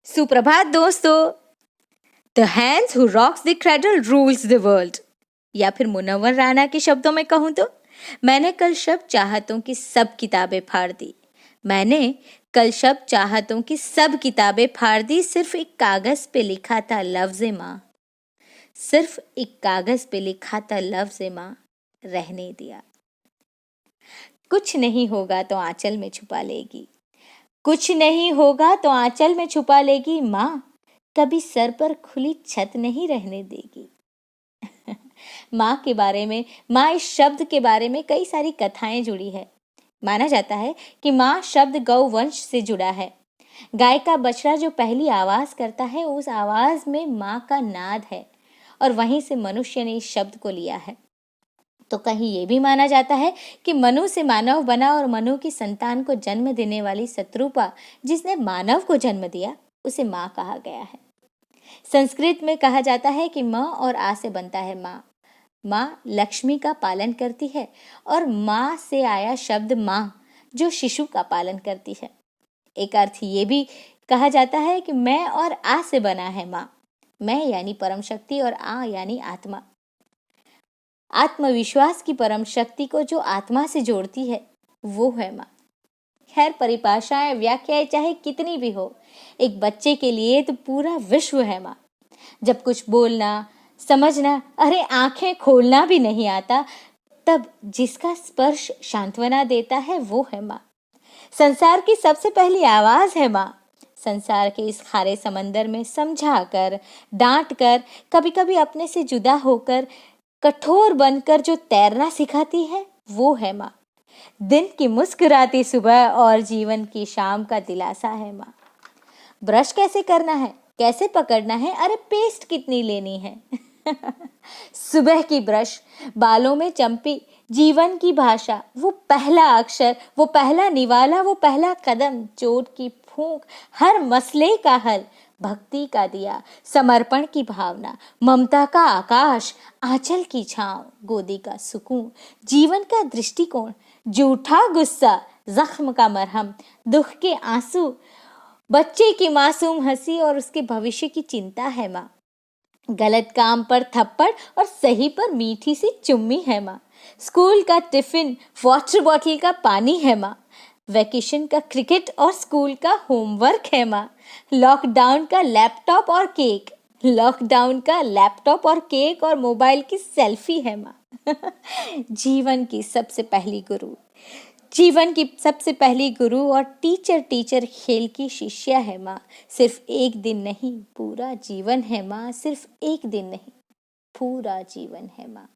सुप्रभात दोस्तों। The hands who rocks the cradle rules the world. या फिर मुनव्वर राना के शब्दों में कहूँ तो, मैंने कल शब चाहतों की सब किताबें फाड़ दी। मैंने कल शब चाहतों की सब किताबें फाड़ दी। सिर्फ एक कागज पे लिखा था लफ्ज़ माँ। सिर्फ एक कागज पे लिखा था लफ्ज़ माँ। रहने दिया। कुछ नहीं होगा तो आंचल में छुपा लेगी। कुछ नहीं होगा तो आंचल में छुपा लेगी माँ। कभी सर पर खुली छत नहीं रहने देगी। माँ के बारे में, माँ इस शब्द के बारे में कई सारी कथाएं जुड़ी है। माना जाता है कि माँ शब्द गौ वंश से जुड़ा है। गाय का बछड़ा जो पहली आवाज करता है, उस आवाज में माँ का नाद है और वहीं से मनुष्य ने इस शब्द को लिया है। तो कहीं ये भी माना जाता है कि मनु से मानव बना और मनु की संतान को जन्म देने वाली शत्रुपा, जिसने मानव को जन्म दिया, उसे माँ कहा गया है। संस्कृत में कहा जाता है कि माँ और आ से बनता है माँ। माँ लक्ष्मी का पालन करती है और माँ से आया शब्द माँ, जो शिशु का पालन करती है। एक अर्थ ये भी कहा जाता है कि मैं और आ से बना है माँ। मैं यानी परम शक्ति और आ यानी आत्मा। आत्मविश्वास की परम शक्ति को जो आत्मा से जोड़ती है, वो है माँ। खैर, परिभाषाएं, व्याख्याएं चाहे कितनी भी हो, एक बच्चे के लिए तो पूरा विश्व है माँ। जब कुछ बोलना, समझना, अरे आंखें खोलना भी नहीं आता, तब जिसका स्पर्श सांत्वना देता है, वो है माँ। संसार की सबसे पहली आवाज है माँ। संसार के इस खारे समंदर में समझा कर, डांट कर, कभी कभी अपने से जुदा होकर, कठोर बनकर जो तैरना सिखाती है, वो है माँ। दिन की मुस्कुराती सुबह और जीवन की शाम का दिलासा है माँ। ब्रश कैसे करना है, कैसे पकड़ना है, अरे पेस्ट कितनी लेनी है। सुबह की ब्रश, बालों में चंपी, जीवन की भाषा, वो पहला अक्षर, वो पहला निवाला, वो पहला कदम, चोट की फूंक, हर मसले का हल, भक्ति का दिया, समर्पण की भावना, ममता का आकाश, आंचल की छांव, गोदी का सुकून, जीवन का दृष्टिकोण, झूठा गुस्सा, जख्म का मरहम, दुख के आंसू, बच्चे की मासूम हंसी और उसके भविष्य की चिंता है माँ। गलत काम पर थप्पड़ और सही पर मीठी सी चुम्मी है माँ। स्कूल का टिफिन, वाटर बॉटल का पानी है माँ। वैकेशन का क्रिकेट और स्कूल का होमवर्क है माँ। लॉकडाउन का लैपटॉप और केक, लॉकडाउन का लैपटॉप और केक और मोबाइल की सेल्फी है माँ। जीवन की सबसे पहली गुरु, जीवन की सबसे पहली गुरु और टीचर खेल की शिष्या है माँ। सिर्फ एक दिन नहीं, पूरा जीवन है माँ। सिर्फ एक दिन नहीं, पूरा जीवन है माँ।